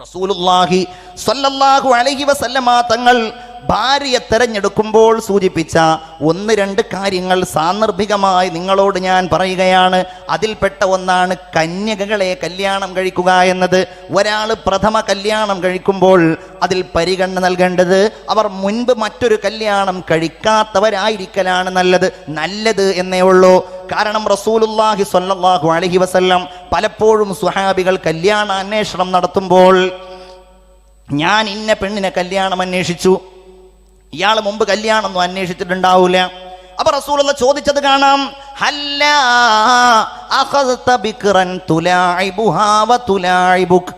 റസൂലുള്ളാഹി സ്വല്ലല്ലാഹു അലൈഹി വസല്ലമ തങ്ങൾ ഭാര്യയെ തെരഞ്ഞെടുക്കുമ്പോൾ സൂചിപ്പിച്ച 1-2 കാര്യങ്ങൾ സാന്ദർഭികമായി നിങ്ങളോട് ഞാൻ പറയുകയാണ്. അതിൽപ്പെട്ട ഒന്നാണ് കന്യകകളെ കല്യാണം കഴിക്കുക എന്നത്. ഒരാൾ പ്രഥമ കല്യാണം കഴിക്കുമ്പോൾ അതിൽ പരിഗണന നൽകേണ്ടത് അവർ മുൻപ് മറ്റൊരു കല്യാണം കഴിക്കാത്തവരായിരിക്കലാണ് നല്ലത് എന്നേ ഉള്ളൂ. കാരണം റസൂലുള്ളാഹി സ്വല്ലല്ലാഹു അലൈഹി വസല്ലം പലപ്പോഴും സ്വഹാബികൾ കല്യാണ അന്വേഷണം നടത്തുമ്പോൾ, ഞാൻ ഇന്ന പെണ്ണിനെ കല്യാണം അന്വേഷിച്ചു, ഇയാൾ മുമ്പ് കല്യാണമൊന്നും അന്വേഷിച്ചിട്ടുണ്ടാവൂല. അപ്പൊ റസൂലുള്ള ചോദിച്ചത് കാണാം, ഹല്ലാ അഖദത ബിക്റൻ തുലാഇബുഹാ വതുലാഇബുക്,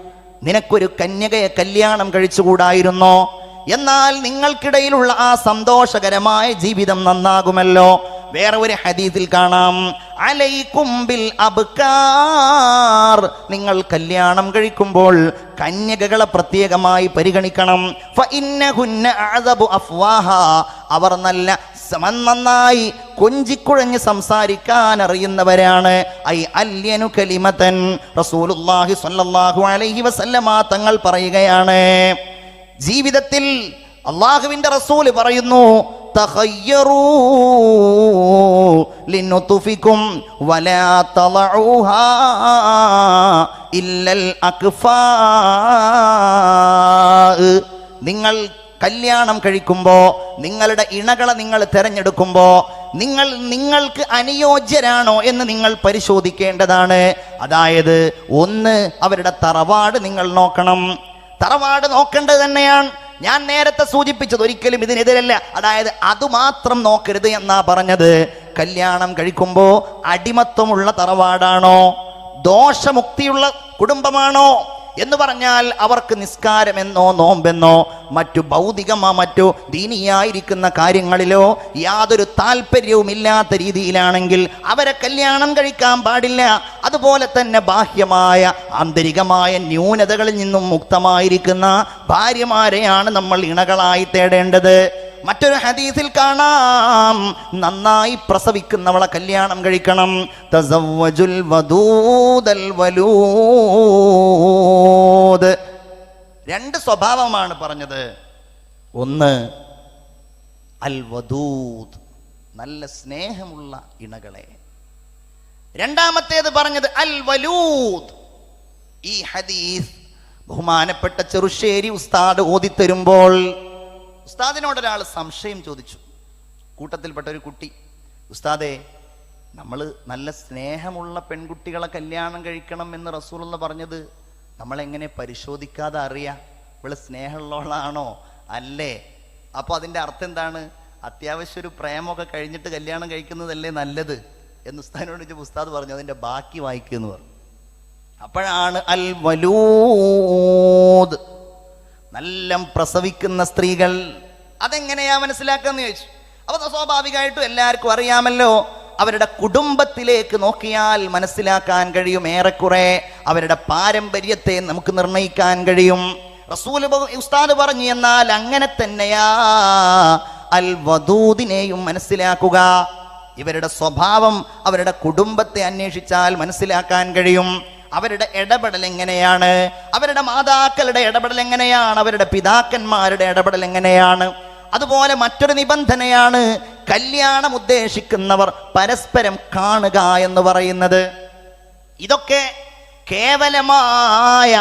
നിനക്കൊരു കന്യകയെ കല്യാണം കഴിച്ചുകൂടായിരുന്നോ? എന്നാൽ നിങ്ങൾക്കിടയിലുള്ള ആ സന്തോഷകരമായ ജീവിതം നന്നാകുമല്ലോ. വേറെ ഒരു ഹദീസിൽ കാണാം, അലൈക്കും ബിൽ അബ്കാർ, നിങ്ങൾ കല്യാണം കഴിക്കുമ്പോൾ കന്യകകളെ പ്രത്യേകമായി പരിഗണിക്കണം. ഫഇന്നഹുന്ന അഅദബു അഫ്വാഹ, അവർ നന്നായി കൊഞ്ചിക്കുഴഞ്ഞ് സംസാരിക്കാൻ അറിയുന്നവരാണ്. ഐ അല്യനു കലിമതൻ, റസൂലുള്ളാഹി സ്വല്ലല്ലാഹു അലൈഹി വസല്ലമ തങ്ങൾ പറയുകയാണ്, ജീവിതത്തിൽ അള്ളാഹുവിന്റെ റസൂൽ പറയുന്നു, തഖയ്യറൂ ലിനുതുഫികും വലാ തളഊഹാ ഇല്ലൽ അക്ഫാ, നിങ്ങൾ കല്യാണം കഴിക്കുമ്പോൾ നിങ്ങളുടെ ഇണകളെ നിങ്ങൾ തിരഞ്ഞെടുക്കുമ്പോൾ നിങ്ങൾക്ക് അനുയോജ്യരാണോ എന്ന് നിങ്ങൾ പരിശോധിക്കേണ്ടതാണ്. അതായത് ഒന്ന്, അവരുടെ തറവാട് നിങ്ങൾ നോക്കണം. തറവാട് നോക്കേണ്ടത് തന്നെയാണ്. ഞാൻ നേരത്തെ സൂചിപ്പിച്ചത് ഒരിക്കലും ഇതിനെതിരല്ല. അതായത് അതുമാത്രം നോക്കരുത് എന്നാ പറഞ്ഞത്. കല്യാണം കഴിക്കുമ്പോൾ അടിമത്വമുള്ള തറവാടാണോ, ദോഷമുക്തിയുള്ള കുടുംബമാണോ എന്ന് പറഞ്ഞാൽ അവർക്ക് നിസ്കാരമെന്നോ നോമ്പെന്നോ മറ്റു മറ്റു ദീനിയായിരിക്കുന്ന കാര്യങ്ങളിലോ യാതൊരു താല്പര്യവുമില്ലാത്ത രീതിയിലാണെങ്കിൽ അവരെ കല്യാണം കഴിക്കാൻ പാടില്ല. അതുപോലെ തന്നെ ബാഹ്യമായ ആന്തരികമായ ന്യൂനതകളിൽ നിന്നും മുക്തമായിരിക്കുന്ന ഭാര്യമാരെയാണ് നമ്മൾ ഇണകളായി തേടേണ്ടത്. മറ്റൊരു ഹദീസിൽ കാണാം, നന്നായി പ്രസവിക്കുന്നവളെ കല്യാണം കഴിക്കണം. തസവ്വജുൽ വദൂദൽ വലൂദ്, 2 സ്വഭാവമാണ് പറഞ്ഞത്. ഒന്ന് അൽ വദൂദ്, നല്ല സ്നേഹമുള്ള ഇണകളെ. രണ്ടാമത്തേത് പറഞ്ഞത് അൽ വലൂദ്. ഈ ഹദീസ് ബഹുമാനപ്പെട്ട ചെറുശ്ശേരി ഉസ്താദ് ഓതിത്തരുമ്പോൾ ഉസ്താദിനോടൊരാൾ സംശയം ചോദിച്ചു. കൂട്ടത്തിൽപ്പെട്ട ഒരു കുട്ടി, ഉസ്താദേ, നമ്മൾ നല്ല സ്നേഹമുള്ള പെൺകുട്ടികളെ കല്യാണം കഴിക്കണം എന്ന് റസൂലുള്ള പറഞ്ഞത് നമ്മളെങ്ങനെ പരിശോധിക്കാതെ അറിയാം ഇവള് സ്നേഹമുള്ളവളാണോ അല്ലേ? അപ്പോൾ അതിൻ്റെ അർത്ഥം എന്താണ്? അത്യാവശ്യം ഒരു പ്രേമമൊക്കെ കഴിഞ്ഞിട്ട് കല്യാണം കഴിക്കുന്നതല്ലേ നല്ലത് എന്ന് ഉസ്താദിനോട് ചോദിച്ചപ്പോൾ ഉസ്താദ് പറഞ്ഞു, അതിൻ്റെ ബാക്കി വായിക്കുമെന്ന് പറഞ്ഞു. അപ്പോഴാണ് അൽ വലൂദ്, നല്ല പ്രസവിക്കുന്ന സ്ത്രീകൾ, അതെങ്ങനെയാ മനസ്സിലാക്കാന്ന് ചോദിച്ചു. അപ്പൊ സ്വാഭാവികമായിട്ടും എല്ലാവർക്കും അറിയാമല്ലോ, അവരുടെ കുടുംബത്തിലേക്ക് നോക്കിയാൽ മനസ്സിലാക്കാൻ കഴിയും. ഏറെക്കുറെ അവരുടെ പാരമ്പര്യത്തെ നമുക്ക് നിർണയിക്കാൻ കഴിയും. റസൂൽ ഉസ്താദ് പറഞ്ഞു, എന്നാൽ അങ്ങനെ തന്നെയാ അൽ വദൂദിനെയും മനസ്സിലാക്കുക. ഇവരുടെ സ്വഭാവം അവരുടെ കുടുംബത്തെ അന്വേഷിച്ചാൽ മനസ്സിലാക്കാൻ കഴിയും. അവരുടെ ഇടപെടൽ എങ്ങനെയാണ്, അവരുടെ മാതാക്കളുടെ ഇടപെടൽ എങ്ങനെയാണ്, അവരുടെ പിതാക്കന്മാരുടെ ഇടപെടൽ എങ്ങനെയാണ്. അതുപോലെ മറ്റൊരു നിബന്ധനയാണ് കല്യാണം ഉദ്ദേശിക്കുന്നവർ പരസ്പരം കാണുക എന്ന് പറയുന്നത്. ഇതൊക്കെ കേവലമായ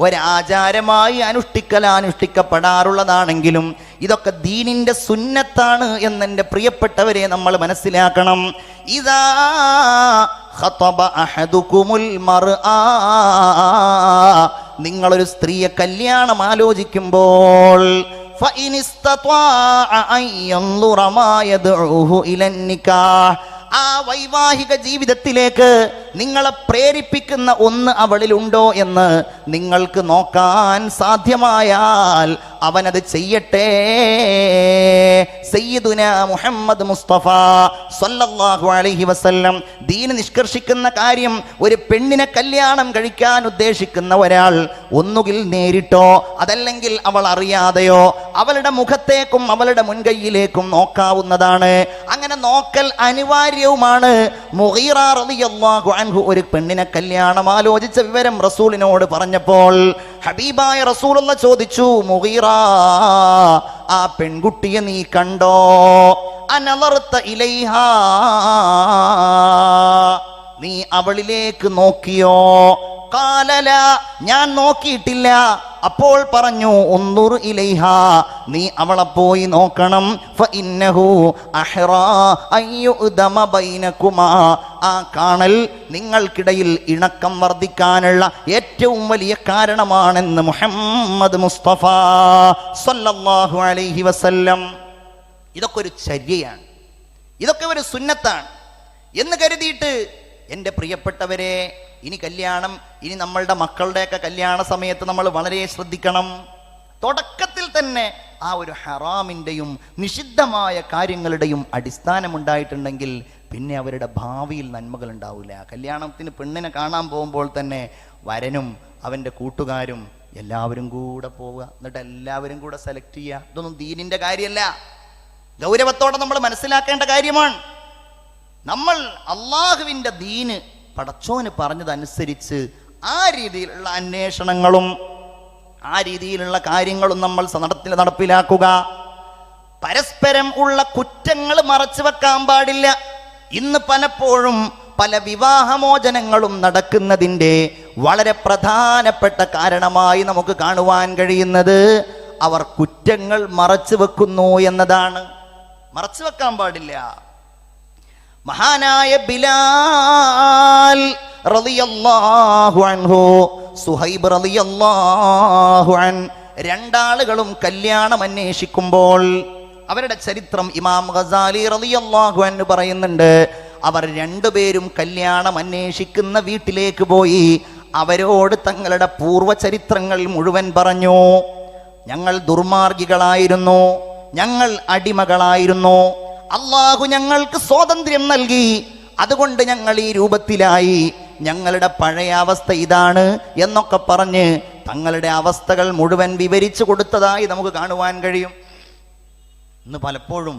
ഒരാചാരമായി അനുഷ്ഠിക്കപ്പെടാറുള്ളതാണെങ്കിലും ഇതൊക്കെ ദീനിന്റെ സുന്നത്താണ് എന്നെൻ്റെ പ്രിയപ്പെട്ടവരെ നമ്മൾ മനസ്സിലാക്കണം. ഇദാ ഖതബ അഹദുകുമുൽ മർആ, നിങ്ങളൊരു സ്ത്രീയെ കല്യാണം ആലോചിക്കുമ്പോൾ ഫഇൻ ഇസ്തത്വാഅ അൻ യൻദുറ മാ യദ്ഉഹു ഇലൻ നിക്കാഹ്, ആ വൈവാഹിക ജീവിതത്തിലേക്ക് നിങ്ങളെ പ്രേരിപ്പിക്കുന്ന ഒന്ന് അവളിലുണ്ടോ എന്ന് നിങ്ങൾക്ക് നോക്കാൻ സാധ്യമായാൽ അവനത് ചെയ്യട്ടെ. സയ്യിദുനാ മുഹമ്മദ് മുസ്തഫ സ്വല്ലല്ലാഹു അലൈഹി വസല്ലം ദീൻ നിഷ്കർഷിക്കുന്ന കാര്യം, ഒരു പെണ്ണിനെ കല്യാണം കഴിക്കാൻ ഉദ്ദേശിക്കുന്ന ഒരാൾ ഒന്നുകിൽ നേരിട്ടോ അതല്ലെങ്കിൽ അവൾ അറിയാതെയോ അവളുടെ മുഖത്തേക്കും അവളുടെ മുൻകൈയിലേക്കും നോക്കാവുന്നതാണ്. അങ്ങനെ നോക്കൽ അനിവാര്യവുമാണ്. മുഗീറ റളിയല്ലാഹു അൻഹു ഒരു പെണ്ണിനെ കല്യാണം ആലോചിച്ച വിവരം റസൂലിനോട് പറഞ്ഞപ്പോൾ ഹബീബായ റസൂലുള്ള ചോദിച്ചു, മുഗീറ, ആ പെൺകുട്ടിയെ നീ കണ്ടോ? അനളർത ഇലൈഹാ, നീ അവളിലേക്ക് നോക്കിയോ? ഖാലല, ഞാൻ നോക്കിയിട്ടില്ല. അപ്പോൾ പറഞ്ഞു, ഉൻദുർ ഇലൈഹാ, നീ അവളെ പോയി നോക്കണം. ഫഇന്നഹു അഹ്റാ അയ്യുദമ ബൈനകുമാ, ആ കാണൽ നിങ്ങൾക്കിടയിൽ ഇണക്കം വർദ്ധിക്കാനുള്ള ഏറ്റവും വലിയ കാരണമാണെന്ന് മുഹമ്മദ് മുസ്തഫ സല്ലല്ലാഹു അലൈഹി വസല്ലം. ഇതൊക്കെ ഒരു ചര്യയാണ്, ഇതൊക്കെ ഒരു സുന്നത്താണ് എന്ന് കരുതിയിട്ട് എൻ്റെ പ്രിയപ്പെട്ടവരെ, ഇനി നമ്മളുടെ മക്കളുടെയൊക്കെ കല്യാണ സമയത്ത് നമ്മൾ വളരെ ശ്രദ്ധിക്കണം. തുടക്കത്തിൽ തന്നെ ആ ഒരു ഹറാമിൻ്റെയും നിഷിദ്ധമായ കാര്യങ്ങളുടെയും അടിസ്ഥാനമുണ്ടായിട്ടുണ്ടെങ്കിൽ പിന്നെ അവരുടെ ഭാവിയിൽ നന്മകൾ ഉണ്ടാവില്ല. കല്യാണത്തിന് പെണ്ണിനെ കാണാൻ പോകുമ്പോൾ തന്നെ വരനും അവൻ്റെ കൂട്ടുകാരും എല്ലാവരും കൂടെ പോവുക, എന്നിട്ട് എല്ലാവരും കൂടെ സെലക്ട് ചെയ്യുക. ഇതൊന്നും ദീനിൻ്റെ കാര്യമല്ല, ഗൗരവത്തോടെ നമ്മൾ മനസ്സിലാക്കേണ്ട കാര്യമാണ്. നമ്മൾ അള്ളാഹുവിൻ്റെ ദീന് പടച്ചോന് പറഞ്ഞതനുസരിച്ച് ആ രീതിയിലുള്ള അന്വേഷണങ്ങളും ആ രീതിയിലുള്ള കാര്യങ്ങളും നമ്മൾ നടപ്പിലാക്കുക. പരസ്പരം ഉള്ള കുറ്റങ്ങൾ മറച്ചു വെക്കാൻ പാടില്ല. ഇന്ന് പലപ്പോഴും പല വിവാഹമോചനങ്ങളും നടക്കുന്നതിൻ്റെ വളരെ പ്രധാനപ്പെട്ട കാരണമായി നമുക്ക് കാണുവാൻ കഴിയുന്നത് അവർ കുറ്റങ്ങൾ മറച്ചു വെക്കുന്നു എന്നതാണ്. മറച്ചു വെക്കാൻ പാടില്ല. മഹാനായ ബിലാൽ റളിയല്ലാഹു അൻഹു, സുഹൈബ് റളിയല്ലാഹു അൻ, രണ്ടാളുകളും കല്യാണം അന്വേഷിക്കുമ്പോൾ അവരുടെ ചരിത്രം ഇമാം ഗസാലി റളിയല്ലാഹു അൻഹു പറയുന്നുണ്ട്. അവർ രണ്ടുപേരും കല്യാണം അന്വേഷിക്കുന്ന വീട്ടിലേക്ക് പോയി അവരോട് തങ്ങളുടെ പൂർവ്വ ചരിത്രങ്ങൾ മുഴുവൻ പറഞ്ഞു. ഞങ്ങൾ ദുർമാർഗികളായിരുന്നു, ഞങ്ങൾ അടിമകളായിരുന്നു, അള്ളാഹു ഞങ്ങൾക്ക് സ്വാതന്ത്ര്യം നൽകി, അതുകൊണ്ട് ഞങ്ങൾ ഈ രൂപത്തിലായി, ഞങ്ങളുടെ പഴയ അവസ്ഥ ഇതാണ് എന്നൊക്കെ പറഞ്ഞ് തങ്ങളുടെ അവസ്ഥകൾ മുഴുവൻ വിവരിച്ചു കൊടുത്തതായി നമുക്ക് കാണുവാൻ കഴിയും. ഇന്ന് പലപ്പോഴും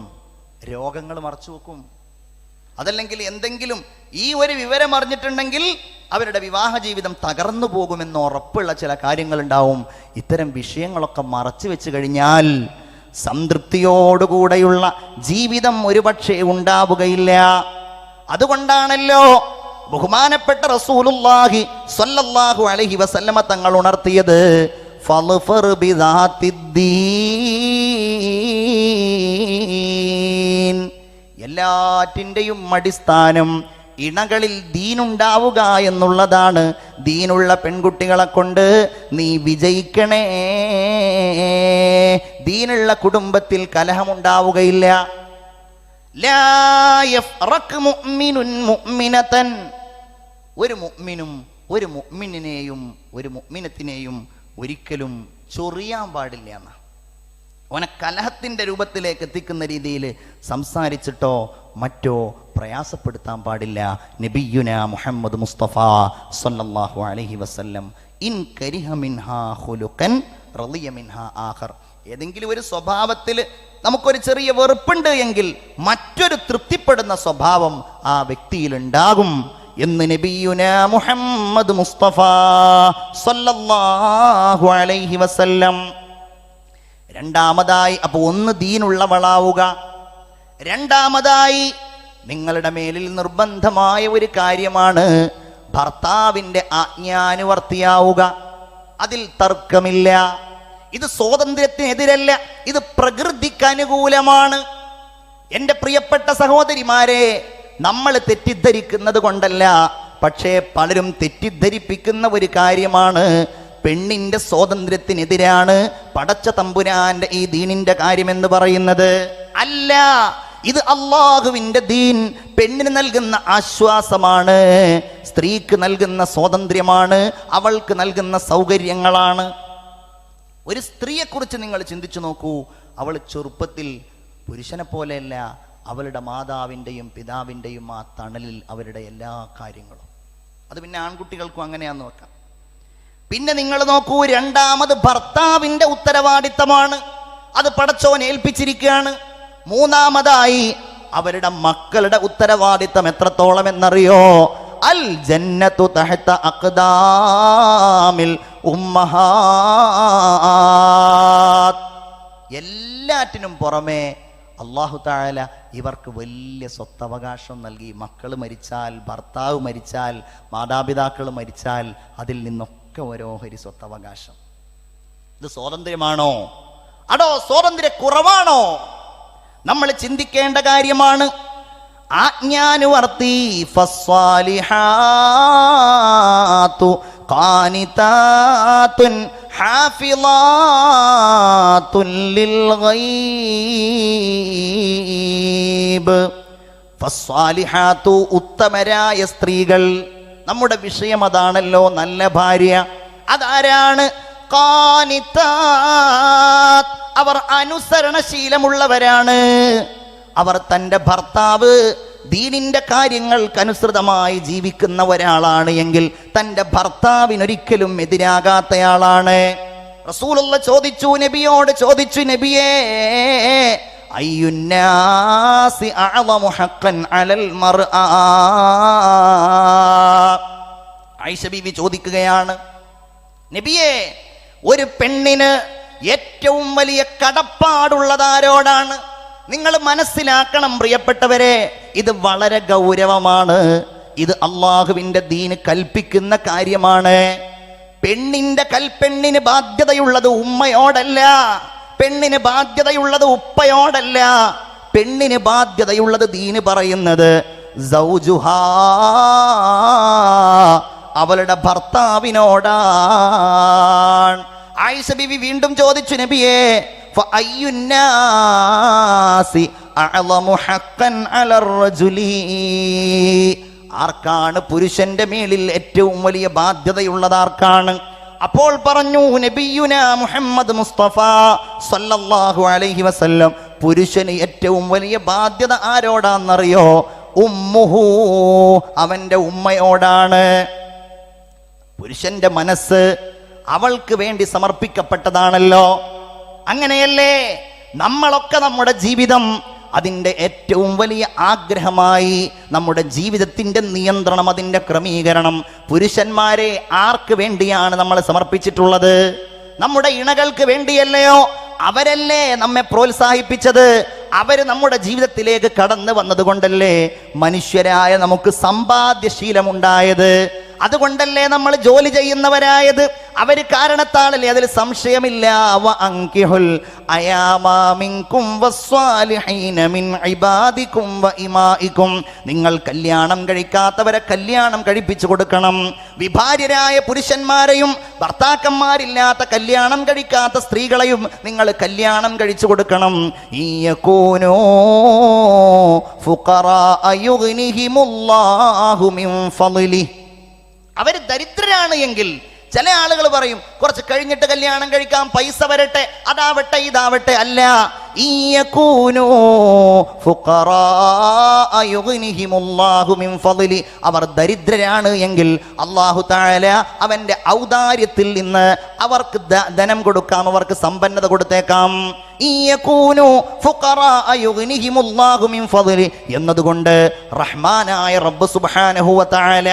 രോഗങ്ങൾ മറച്ചു വെക്കും, അതല്ലെങ്കിൽ എന്തെങ്കിലും ഈ ഒരു വിവരം അറിഞ്ഞിട്ടുണ്ടെങ്കിൽ അവരുടെ വിവാഹ ജീവിതം തകർന്നു പോകുമെന്ന് ഉറപ്പുള്ള ചില കാര്യങ്ങളുണ്ടാവും. ഇത്തരം വിഷയങ്ങളൊക്കെ മറച്ചു വെച്ച് കഴിഞ്ഞാൽ സംതൃപ്തിയോടുകൂടെയുള്ള ജീവിതം ഒരുപക്ഷെ ഉണ്ടാവുകയില്ല. അതുകൊണ്ടാണല്ലോ ബഹുമാനപ്പെട്ട റസൂലുള്ളാഹി സ്വല്ലല്ലാഹു അലൈഹി വസല്ലമ തങ്ങൾ ഉണർത്തിയത്, ഫൾഫർ ബിദാത്തിദ്ദീൻ, എല്ലാറ്റിൻ്റെയും അടിസ്ഥാനം ഇണകളിൽ ദീനുണ്ടാവുക എന്നുള്ളതാണ്. ദീനുള്ള പെൺകുട്ടികളെ കൊണ്ട് നീ വിജയിക്കണേ. ദീനുള്ള കുടുംബത്തിൽ കലഹമുണ്ടാവുകയില്ല. ലാ യഫ്റഖ് മുഅ്മിനുൻ മുഅ്മിനതൻ, ഒരു മുഅ്മിനും ഒരു മുഅ്മിനിനെയും ഒരു മുഅ്മിനത്തിനെയും ഒരിക്കലും ചൊറിയാൻ പാടില്ല എന്ന, ഓനെ കലഹത്തിൻ്റെ രൂപത്തിലേക്ക് എത്തിക്കുന്ന രീതിയിൽ സംസാരിച്ചിട്ടോ മറ്റോ പ്രയാസപ്പെടുത്താൻ പാടില്ല. നബിയുനാ മുഹമ്മദ് മുസ്തഫ സ്വല്ലല്ലാഹു അലൈഹി വസല്ലം ഇൻ കരിഹ മിൻഹാ ഖുലുഖൻ റളിയ മിൻഹാ ആഖർ, ഏതെങ്കിലും ഒരു സ്വഭാവത്തിൽ നമുക്കൊരു ചെറിയ വെറുപ്പുണ്ട് എങ്കിൽ മറ്റൊരു തൃപ്തിപ്പെടുന്ന സ്വഭാവം ആ വ്യക്തിയിൽ ഉണ്ടാകും എന്ന് നബിയുനാ മുഹമ്മദ് മുസ്തഫ സ്വല്ലല്ലാഹു അലൈഹി വസല്ലം. രണ്ടാമതായി, അപ്പോൾ ഒന്ന് ദീനുള്ളവളാവുക. രണ്ടാമതായി നിങ്ങളുടെ മേലിൽ നിർബന്ധമായ ഒരു കാര്യമാണ് ഭർത്താവിൻ്റെ ആജ്ഞാനുവർത്തിയാവുക. അതിൽ തർക്കമില്ല. ഇത് സ്വാതന്ത്ര്യത്തിനെതിരല്ല, ഇത് പ്രകൃതിക്ക് അനുകൂലമാണ്. എൻ്റെ പ്രിയപ്പെട്ട സഹോദരിമാരെ, നമ്മൾ തെറ്റിദ്ധരിക്കുന്നത് കൊണ്ടല്ല, പക്ഷേ പലരും തെറ്റിദ്ധരിപ്പിക്കുന്ന ഒരു കാര്യമാണ്, പെണ്ണിൻ്റെ സ്വാതന്ത്ര്യത്തിനെതിരാണ് പടച്ച തമ്പുരാന്റെ ഈ ദീനിന്റെ കാര്യമെന്ന് പറയുന്നത്. അല്ല, ഇത് അള്ളാഹുവിൻ്റെ ദീൻ പെണ്ണിന് നൽകുന്ന ആശ്വാസമാണ്, സ്ത്രീക്ക് നൽകുന്ന സ്വാതന്ത്ര്യമാണ്, അവൾക്ക് നൽകുന്ന സൗകര്യങ്ങളാണ്. ഒരു സ്ത്രീയെക്കുറിച്ച് നിങ്ങൾ ചിന്തിച്ചു നോക്കൂ. അവൾ ചെറുപ്പത്തിൽ പുരുഷനെ പോലെയല്ല, അവളുടെ മാതാവിൻ്റെയും പിതാവിൻ്റെയും ആ തണലിൽ അവരുടെ എല്ലാ കാര്യങ്ങളും. അത് പിന്നെ ആൺകുട്ടികൾക്കും അങ്ങനെയാന്ന് വെക്കാം. പിന്നെ നിങ്ങൾ നോക്കൂ, രണ്ടാമത് ഭർത്താവിൻ്റെ ഉത്തരവാദിത്തമാണ്, അത് പടച്ചോൻ ഏൽപ്പിച്ചിരിക്കുകയാണ്. മൂന്നാമതായി അവരുടെ മക്കളുടെ ഉത്തരവാദിത്തം എത്രത്തോളം എന്നറിയോ? അൽ ജന്നത്തു തഹത അഖ്ദാമിൽ ഉമ്മഹാത്ത്. എല്ലാറ്റിനും പുറമെ അല്ലാഹു തആല ഇവർക്ക് വലിയ സ്വത്തവകാശം നൽകി. മക്കൾ മരിച്ചാൽ, ഭർത്താവ് മരിച്ചാൽ, മാതാപിതാക്കൾ മരിച്ചാൽ അതിൽ നിന്നൊക്കെ ഓരോഹരി സ്വത്തവകാശം. ഇത് സ്വാതന്ത്ര്യമാണോ? അതോ സ്വാതന്ത്ര്യക്കുറവാണോ? നമ്മൾ ചിന്തിക്കേണ്ട കാര്യമാണ്. ആജ്ഞാനുവർത്തി ഫസ്സാലിഹാതു ഖാനിതാതുൻ ഹാഫിളാതുൻ ലിൽ ഗൈബ്. ഫസ്സാലിഹാതു ഉത്തമരായ സ്ത്രീകൾ. നമ്മുടെ വിഷയം അതാണല്ലോ, നല്ല ഭാര്യ. അതാരാണ്? ഖാനിതാത്, അവർ അനുസരണശീലമുള്ളവരാണ്. അവർ തൻ്റെ ഭർത്താവ് ദീനിന്റെ കാര്യങ്ങൾക്കനുസൃതമായി ജീവിക്കുന്ന ഒരാളാണ് എങ്കിൽ തൻ്റെ ഭർത്താവിനൊരിക്കലും എതിരാകാത്തയാളാണ്. റസൂലുള്ള ചോദിച്ചു, നബിയോട് ചോദിച്ചു, നബിയേ അയ്യുന്നാസി അഅളമു ഹഖ്ഖൻ അലൽ മർഅ. ആയിഷ ബീവി ചോദിക്കുകയാണ്, നബിയേ ഒരു പെണ്ണിന് ഏറ്റവും വലിയ കടപ്പാടുള്ളതാരോടാണ്? നിങ്ങൾ മനസ്സിലാക്കണം പ്രിയപ്പെട്ടവരെ, ഇത് വളരെ ഗൗരവമാണ്. ഇത് അള്ളാഹുവിൻ്റെ ദീന് കൽപ്പിക്കുന്ന കാര്യമാണ്. പെണ്ണിന് ബാധ്യതയുള്ളത് ഉമ്മയോടല്ല, പെണ്ണിന് ബാധ്യതയുള്ളത് ഉപ്പയോടല്ല, പെണ്ണിന് ബാധ്യതയുള്ളത് ദീന് പറയുന്നത് സൗജുഹാ, അവളുടെ ഭർത്താവിനോടാണ്. ആയിഷ ബീവി വീണ്ടും ചോദിച്ചു, നബിയേ ഫഅയ്യുന്നാസി അഅളമു ഹഖ്ഖൻ അലർ റജുലി, ആർക്കാണ് പുരുഷന്റെ മേലിൽ ഏറ്റവും വലിയ ബാധ്യതയുള്ളത് ആർക്കാണ്? അപ്പോൾ പറഞ്ഞു നബിയുനാ മുഹമ്മദ് മുസ്തഫ സല്ലല്ലാഹു അലൈഹി വസല്ലം, പുരുഷന് ഏറ്റവും വലിയ ബാധ്യത ആരോടാന്നറിയോ? ഉമ്മുഹു, അവന്റെ ഉമ്മയോടാണ്. പുരുഷന്റെ മനസ്സ് അവൾക്ക് വേണ്ടി സമർപ്പിക്കപ്പെട്ടതാണല്ലോ. അങ്ങനെയല്ലേ നമ്മളൊക്കെ നമ്മുടെ ജീവിതം അതിൻ്റെ ഏറ്റവും വലിയ ആഗ്രഹമായി, നമ്മുടെ ജീവിതത്തിൻ്റെ നിയന്ത്രണം, അതിൻ്റെ ക്രമീകരണം പുരുഷന്മാരെ ആർക്ക് വേണ്ടിയാണ് നമ്മൾ സമർപ്പിച്ചിട്ടുള്ളത്? നമ്മുടെ ഇണകൾക്ക് വേണ്ടിയല്ലയോ? അവരല്ലേ നമ്മെ പ്രോത്സാഹിപ്പിച്ചത്? അവര് നമ്മുടെ ജീവിതത്തിലേക്ക് കടന്നു വന്നത് കൊണ്ടല്ലേ മനുഷ്യരായ നമുക്ക് സമ്പാദ്യശീലമുണ്ടായത്? അതുകൊണ്ടല്ലേ നമ്മൾ ജോലി ചെയ്യുന്നവരായത്? അവര് കാരണത്താലല്ലേ, അതിൽ സംശയമില്ല. വഅൻകിഹുൽ അയാമാ മിൻകും വസ്സാലിഹീന മിൻ ഇബാദികും വഇമാഇകും, നിങ്ങൾ കല്യാണം കഴിക്കാത്തവരെ കല്യാണം കഴിപ്പിച്ചു കൊടുക്കണം. വിഭാര്യരായ പുരുഷന്മാരെയും ഭർത്താക്കന്മാരില്ലാത്ത കല്യാണം കഴിക്കാത്ത സ്ത്രീകളെയും നിങ്ങൾ കല്യാണം കഴിച്ചു കൊടുക്കണം. യകൂനൂ ഫുഖറാ യുഗ്നിഹിമുല്ലാഹു മിൻ ഫളിഹി, അവർ ദരിദ്രരാണ് എങ്കിൽ ചില ആളുകൾ പറയും കുറച്ച് കഴിഞ്ഞിട്ട് കല്യാണം കഴിക്കാം, പൈസ വരട്ടെ, അതാവട്ടെ ഇതാവട്ടെ. അല്ല, യകൂനൂ ഫുഖറാ യുഗ്നിഹിമുല്ലാഹു മിൻ ഫളിഹി, അവർ ദരിദ്രരാണ് എങ്കിൽ അല്ലാഹു തആല അവന്റെ ഔദാര്യത്തിൽ നിന്ന് അവർക്ക് ധനം കൊടുക്കാം, അവർക്ക് സമ്പന്നത കൊടുത്തേക്കാം. യകൂനൂ ഫുഖറാ യുഗ്നിഹിമുല്ലാഹു മിൻ ഫളിഹി എന്നതുകൊണ്ട് റഹ്മാനായ റബ്ബ് സുബ്ഹാനഹു വ തആല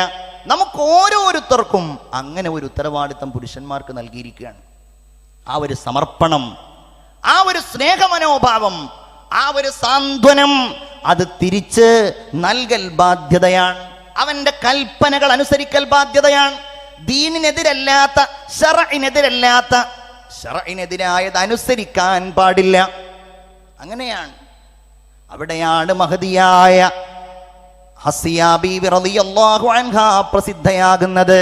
നമുക്ക് ഓരോരുത്തർക്കും അങ്ങനെ ഒരു ഉത്തരവാദിത്തം പുരുഷന്മാർക്ക് നൽകിയിരിക്കുകയാണ്. ആ ഒരു സമർപ്പണം, ആ ഒരു സ്നേഹമനോഭാവം, ആ ഒരു സാന്ത്വനം, അത് തിരിച്ച് നൽകൽ ബാധ്യതയാണ്. അവന്റെ കൽപ്പനകൾ അനുസരിക്കൽ ബാധ്യതയാണ്. ദീനിനെതിരല്ലാത്ത, ശറഇനെതിരല്ലാത്ത, ശറഇനെതിരായത് അനുസരിക്കാൻ പാടില്ല. അങ്ങനെയാണ്. അവിടെയാണ് മഹദിയായ ഹസിയ ബീവി റളിയല്ലാഹു അൻഹാ പ്രസിദ്ധയാകുന്നത്.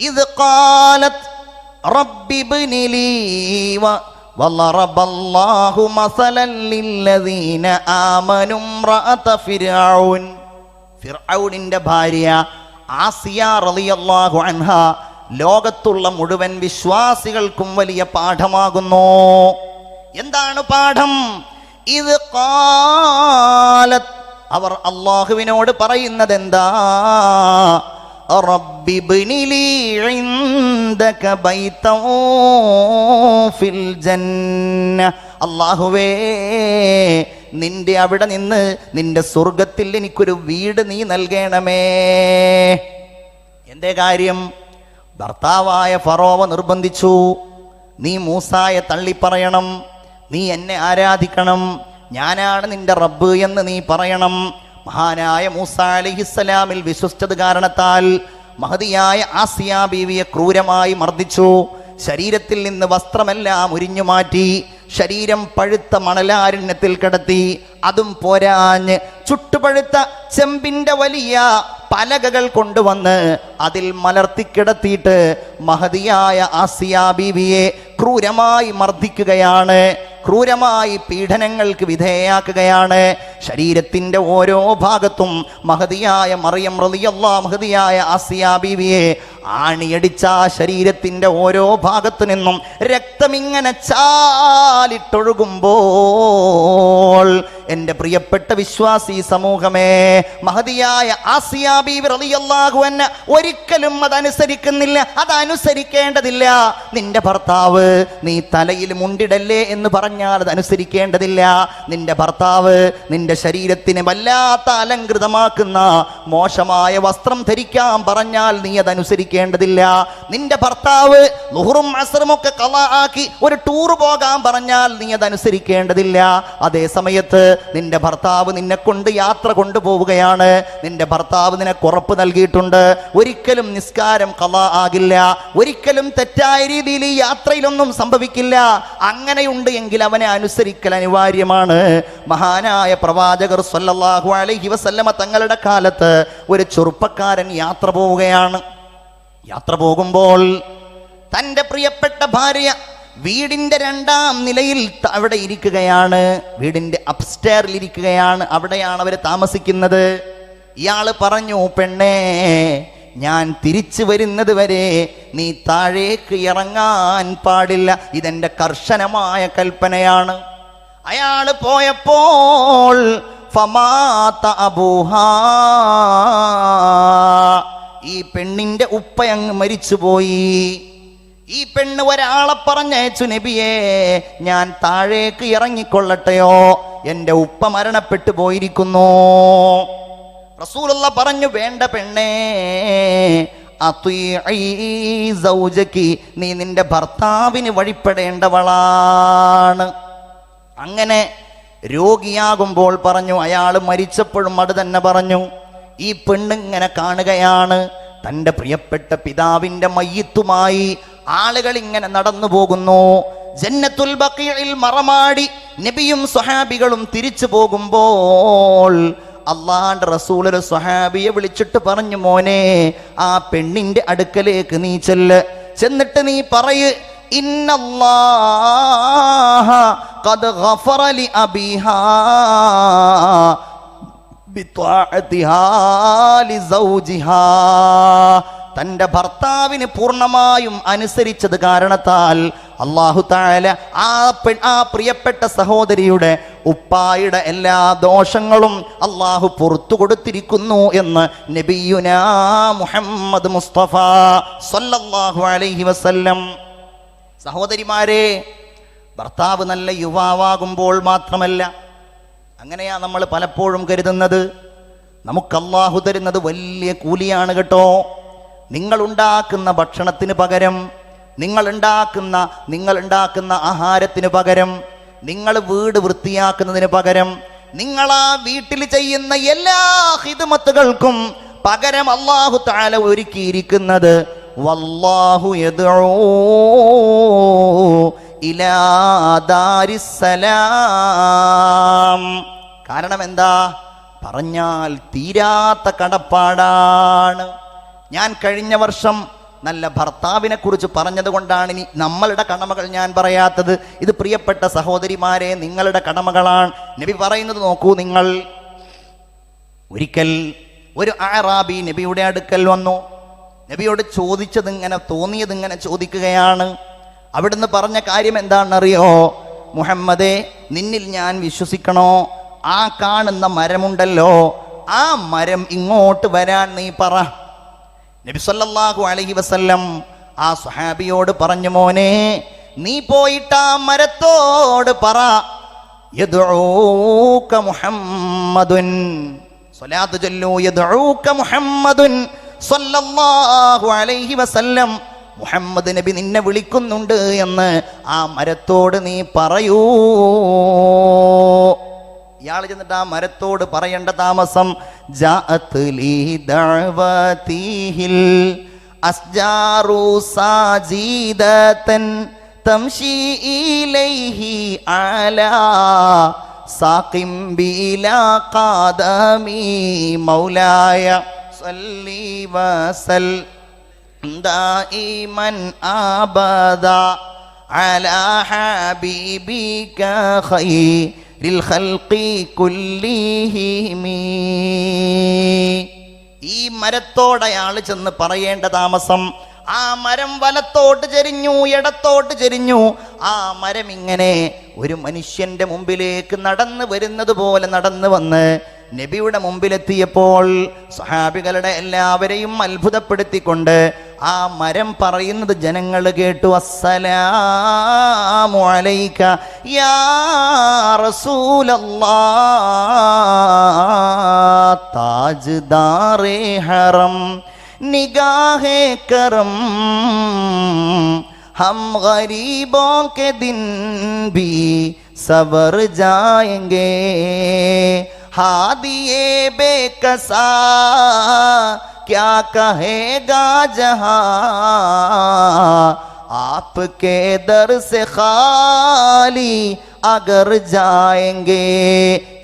ഇദ് ഖാലത് റബ്ബി ഇബ്നി ലീ വളറബല്ലാഹു മസലൻ ലില്ലദീന ആമനു ഇംറഅത ഫിർഔൻ. ഫിർഔനിന്റെ ഭാര്യ ആസിയ റളിയല്ലാഹു അൻഹാ ലോകത്തുള്ള മുഴുവൻ വിശ്വാസികൾക്കും വലിയ പാഠമാകുന്നു. എന്താണ് പാഠം? ഇത് ഖാലത്ത്, അവർ അല്ലാഹുവിനോട് പറയുന്നത് എന്താ? റബ്ബി ഇബ്നി ലീ ഇൻദക ബൈതൻ ഫിൽ ജന്ന. അല്ലാഹുവേ, നിന്റെ അവിടെ നിന്ന് നിന്റെ സ്വർഗത്തിൽ എനിക്കൊരു വീട് നീ നൽകണമേ. എന്തേ കാര്യം? ഭർത്താവായ ഫറോവ നിർബന്ധിച്ചു, നീ മൂസായെ തള്ളിപ്പറയണം, നീ എന്നെ ആരാധിക്കണം, ഞാനാണ് നിന്റെ റബ്ബ് എന്ന് നീ പറയണം. മഹാനായ മൂസ അലൈഹിസ്സലാമിൽ വിശ്വസിച്ചത് കാരണത്താൽ മഹതിയായ ആസിയ ബീവിയെ ക്രൂരമായി മർദ്ദിച്ചു. ശരീരത്തിൽ നിന്ന് വസ്ത്രമെല്ലാം ഉരിഞ്ഞു മാറ്റി, ശരീരം പഴുത്ത മണലാരണ്യത്തിൽ കിടത്തി. അതും പോരാഞ്ഞ് ചുട്ടുപഴുത്ത ചെമ്പിന്റെ വലിയ പലകകൾ കൊണ്ടുവന്ന് അതിൽ മലർത്തിക്കിടത്തിയിട്ട് മഹതിയായ ആസിയ ബീവിയെ ക്രൂരമായി മർദ്ദിക്കുകയാണ്, ക്രൂരമായി പീഡനങ്ങൾക്ക് വിധേയാക്കുകയാണ്. ശരീരത്തിൻ്റെ ഓരോ ഭാഗത്തും മഹതിയായ മറിയം റളിയല്ലാഹു മഹതിയായ ആസിയ ബീവിയെ ആണിയടിച്ച ശരീരത്തിൻ്റെ ഓരോ ഭാഗത്തു നിന്നും രക്തമിങ്ങനെ ചാലിട്ടൊഴുകുമ്പോൾ എൻ്റെ പ്രിയപ്പെട്ട വിശ്വാസി സമൂഹമേ, മഹതിയായ ആസിയ ബീവി റളിയല്ലാഹു അൻഹ ഒരിക്കലും അതനുസരിക്കുന്നില്ല, അതനുസരിക്കേണ്ടതില്ല. നിന്റെ ഭർത്താവ് നീ തലയിൽ മുണ്ടിടല്ലേ എന്ന് പറഞ്ഞാൽ അത് അനുസരിക്കേണ്ടതില്ല. നിന്റെ ഭർത്താവ് നിന്റെ ശരീരത്തിനെ വല്ലാത്ത അലങ്കൃതമാക്കുന്ന മോശമായ വസ്ത്രം ധരിക്കാൻ പറഞ്ഞാൽ നീ അതനുസരിക്കേണ്ടതില്ല. നിന്റെ ഭർത്താവ് ളുഹറും അസ്റും ഒക്കെ ഖളാ ആക്കി ഒരു ടൂർ പോകാൻ പറഞ്ഞാൽ നീ അതനുസരിക്കേണ്ടതില്ല. അതേ സമയത്ത് നിന്റെ ഭർത്താവ് നിന്നെ കൊണ്ട് യാത്ര കൊണ്ടുപോവുകയാണ്, നിന്റെ ഭർത്താവ് നിനക്ക് ഉറപ്പ് നൽകിയിട്ടുണ്ട്, ഒരിക്കലും നിസ്കാരം ഖളാ ആകില്ല, ഒരിക്കലും തെറ്റായ രീതിയിൽ ഈ യാത്രയിലൊന്നും സംഭവിക്കില്ല. അങ്ങനെയുണ്ട് എങ്കിൽ അവനെ അനുസരിക്കൽ അനിവാര്യമാണ്. മഹാനായ പ്രവാചകർ സ്വല്ലല്ലാഹു അലൈഹി വസല്ലമ തങ്ങളുടെ കാലത്ത് ഒരു ചെറുപ്പക്കാരൻ യാത്ര പോവുകയാണ്. യാത്ര പോകുമ്പോൾ തൻ്റെ പ്രിയപ്പെട്ട ഭാര്യ വീടിൻ്റെ 2ാം നിലയിൽ അവിടെ ഇരിക്കുകയാണ്, വീടിൻ്റെ അപ്സ്റ്റെയറിൽ ഇരിക്കുകയാണ്, അവിടെയാണ് അവർ താമസിക്കുന്നത്. ഇയാൾ പറഞ്ഞു, പെണ്ണേ, ഞാൻ തിരിച്ചു വരുന്നത് വരെ നീ താഴേക്ക് ഇറങ്ങാൻ പാടില്ല, ഇതെൻ്റെ കർശനമായ കൽപ്പനയാണ്. അയാൾ പോയപ്പോൾ ഫമാത അബൂഹാ, ഈ പെണ്ണിന്റെ ഉപ്പ അങ്ങ് മരിച്ചുപോയി. ഈ പെണ്ണ് ഒരാളെ പറഞ്ഞയച്ചു, നബിയേ, ഞാൻ താഴേക്ക് ഇറങ്ങിക്കൊള്ളട്ടെയോ, എൻ്റെ ഉപ്പ മരണപ്പെട്ടു പോയിരിക്കുന്നു. റസൂലുള്ള പറഞ്ഞു, വേണ്ട പെണ്ണേ, നീ നിന്റെ ഭർത്താവിന് വഴിപ്പെടേണ്ടവളാണ്. അങ്ങനെ രോഗിയാകുമ്പോൾ പറഞ്ഞു, അയാൾ മരിച്ചപ്പോഴും അത് തന്നെ പറഞ്ഞു. ഈ പെണ്ണിങ്ങനെ കാണുകയാണ്, തൻ്റെ പ്രിയപ്പെട്ട പിതാവിൻ്റെ മയ്യിത്തുമായി ആളുകൾ ഇങ്ങനെ നടന്നു പോകുന്നു. ജന്നത്തുൽ ബഖീഇൽ മറമാടി നബിയും സ്വഹാബികളും തിരിച്ചു പോകുമ്പോൾ അള്ളാഹുവിന്റെ റസൂൽ ഒരു സ്വഹാബിയെ വിളിച്ചിട്ട് പറഞ്ഞു, മോനെ, ആ പെണ്ണിന്റെ അടുക്കലേക്ക് നീ ചെന്നിട്ട് നീ പറയ്, ഇന്നല്ലാഹ ഖദ് ഗഫറ ലി അബീഹാ ബിത്വാഅതിഹാ ലിസൗജിഹാ. തൻ്റെ ഭർത്താവിന് പൂർണ്ണമായും അനുസരിച്ചത് കാരണത്താൽ അല്ലാഹു തആല ആ പ്രിയപ്പെട്ട സഹോദരിയുടെ ഉപ്പായുടെ എല്ലാ ദോഷങ്ങളും അല്ലാഹു പുറത്തു കൊടുത്തിരിക്കുന്നു എന്ന് നബിയുനാ മുഹമ്മദ് മുസ്തഫ സല്ലല്ലാഹു അലൈഹി വസല്ലം. സഹോദരിമാരെ, ഭർത്താവ് നല്ല യുവാവാകുമ്പോൾ മാത്രമല്ല, അങ്ങനെയാ നമ്മൾ പലപ്പോഴും കരുതുന്നത്, നമുക്ക് അല്ലാഹു തരുന്നത് വലിയ കൂലിയാണ് കേട്ടോ. നിങ്ങളുണ്ടാക്കുന്ന ഭക്ഷണത്തിന് പകരം, നിങ്ങളുണ്ടാക്കുന്ന ആഹാരത്തിന് പകരം, നിങ്ങൾ വീട് വൃത്തിയാക്കുന്നതിന് പകരം, നിങ്ങൾ ആ വീട്ടിൽ ചെയ്യുന്ന എല്ലാ ഖിദ്മത്തുകൾക്കും പകരം അല്ലാഹു തആല ഒരുക്കിയിരിക്കുന്നത് വല്ലാഹു യദ്ഉ ഇലാ ദാരിസ്സലാം. കാരണം എന്താ? പറഞ്ഞാൽ തീരാത്ത കടപ്പാടാണ്. ഞാൻ കഴിഞ്ഞ വർഷം നല്ല ഭർത്താവിനെ കുറിച്ച് പറഞ്ഞത് കൊണ്ടാണ് ഇനി നമ്മളുടെ കടമകൾ ഞാൻ പറയാത്തത്. ഇത് പ്രിയപ്പെട്ട സഹോദരിമാരെ, നിങ്ങളുടെ കടമകളാണ്. നബി പറയുന്നത് നോക്കൂ നിങ്ങൾ. ഒരിക്കൽ ഒരു അഅറാബി നബിയുടെ അടുക്കൽ വന്നു. നബിയോട് ചോദിച്ചത് ഇങ്ങനെ തോന്നിയത് ഇങ്ങനെ ചോദിക്കുകയാണ്. അവിടുന്ന് പറഞ്ഞ കാര്യം എന്താണെന്നറിയോ? മുഹമ്മദേ, നിന്നിൽ ഞാൻ വിശ്വസിക്കണോ? ആ കാണുന്ന മരമുണ്ടല്ലോ, ആ മരം ഇങ്ങോട്ട് വരാൻ നീ പറ. നബി സല്ലല്ലാഹു അലൈഹി വസല്ലം ആ സ്വഹാബിയോട് പറഞ്ഞു, മോനെ, നീ പോയിട്ട് ആ മരത്തോട് പറ, യദ്ഊക മുഹമ്മദുൻ, സ്വലാത്ത് ചൊല്ലൂ, യദ്ഊക മുഹമ്മദുൻ സല്ലല്ലാഹു അലൈഹി വസല്ലം, മുഹമ്മദ് നബി നിന്നെ വിളിക്കുന്നുണ്ട് എന്ന് ആ മരത്തോട് നീ പറയൂ. ഇയാൾ ചെന്നിട്ട് ആ മരത്തോട് പറയേണ്ട താമസം, ജാഅത് ലീ ദഅവതിഹിൽ അസ്ജാറു സാജിദതൻ തംശി ഇലൈഹി അലാ സാഖിം ബിലാ ഖദമി മൗലായ സല്ലി വസൽ ദായിമൻ അബദാ അലാ ഹബീബിക ഖൈറിൽ ഖൽഖി കുല്ലിഹിം. ഈ മരത്തോടയാൾ ചെന്ന് പറയേണ്ട താമസം, ആ മരം വലത്തോട്ട് ചെരിഞ്ഞു, ഇടത്തോട്ട് ചെരിഞ്ഞു. ആ മരം ഇങ്ങനെ ഒരു മനുഷ്യന്റെ മുമ്പിലേക്ക് നടന്നു വരുന്നത് പോലെ നടന്നു വന്ന് നബിയുടെ മുമ്പിലെത്തിയപ്പോൾ സ്വഹാബികളുടെ എല്ലാവരെയും അത്ഭുതപ്പെടുത്തിക്കൊണ്ട് ആ മരം പറയുന്നത് ജനങ്ങൾ കേട്ടു, അസ്സലാമു അലൈക യാ റസൂലല്ലാഹ് താജ്ദാറെ ഹറം നിഗാഹെ കറം हम गरीबों के दिन भी सवर जाएंगे हादिए बेकसा क्या कहेगा जहां आपके दर से खाली അഗർ ജായെങ്കേ.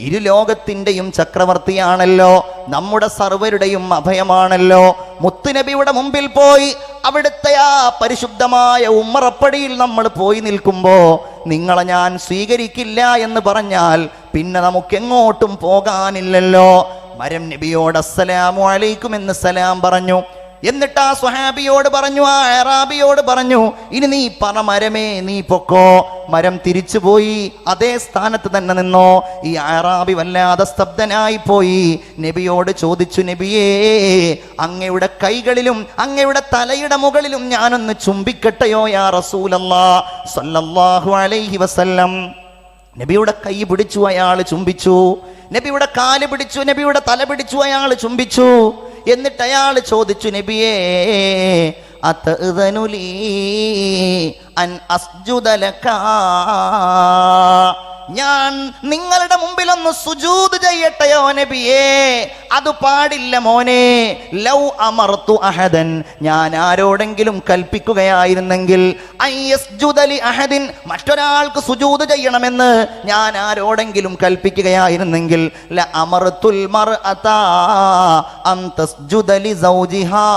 ഇരു ലോകത്തിൻ്റെയും ചക്രവർത്തിയാണല്ലോ, നമ്മുടെ സർവരുടെയും അഭയമാണല്ലോ. മുത്തുനബിയുടെ മുമ്പിൽ പോയി അവിടുത്തെ ആ പരിശുദ്ധമായ ഉമ്മറപ്പടിയിൽ നമ്മൾ പോയി നിൽക്കുമ്പോ നിങ്ങളെ ഞാൻ സ്വീകരിക്കില്ല എന്ന് പറഞ്ഞാൽ പിന്നെ നമുക്കെങ്ങോട്ടും പോകാനില്ലല്ലോ. മരം നബിയോട് അസ്സലാമു അലൈക്കും എന്ന് സലാം പറഞ്ഞു. എന്നിട്ട് ആ സ്വഹാബിയോട് പറഞ്ഞു, ആ അറാബിയോട് പറഞ്ഞു, ഇനി നീ പറ മരമേ, നീ പൊക്കോ. മരം തിരിച്ചുപോയി, അതേ സ്ഥാനത്ത് തന്നെ നിന്നോ. ഈ അറാബി വല്ലാതെ സ്തബ്ധനായി പോയി. നബിയോട് ചോദിച്ചു, നബിയേ, അങ്ങയുടെ കൈകളിലും അങ്ങയുടെ തലയുടെ മുകളിലും ഞാനൊന്ന് ചുംബിക്കട്ടെയോ യാ റസൂലല്ലാഹ് സ്വല്ലല്ലാഹു അലൈഹി വസല്ലം. നബിയുടെ കൈ പിടിച്ചു, അയാൾ ചുംബിച്ചു. നബിയുടെ കാല് പിടിച്ചു, നബിയുടെ തല പിടിച്ചു, അയാൾ ചുംബിച്ചു. എന്നിട്ട് അയാൾ ചോദിച്ചു, നബിയേ, അതഅ്ദനു ലീ അൻ അസ്ജുദ ലക, ഞാൻ നിങ്ങളുടെ മുമ്പിൽ ഒന്ന് സുജൂദ് ചെയ്യട്ടെയോ നബിയേ? അത് പാടില്ല മോനെ. ലൗ അമർതു അഹദൻ, ഞാൻ ആരോടെങ്കിലും കൽപ്പിക്കുകയായിരുന്നെങ്കിൽ, അയ്യസ്ജുദ ലി അഹദിൻ, മറ്റൊരാൾക്ക് സുജൂദ് ചെയ്യണമെന്ന് ഞാൻ ആരോടെങ്കിലും കൽപ്പിക്കുകയായിരുന്നെങ്കിൽ, ല അമർതുൽ മർഅത അൻ തസ്ജുദ ലി സൗജിഹാ,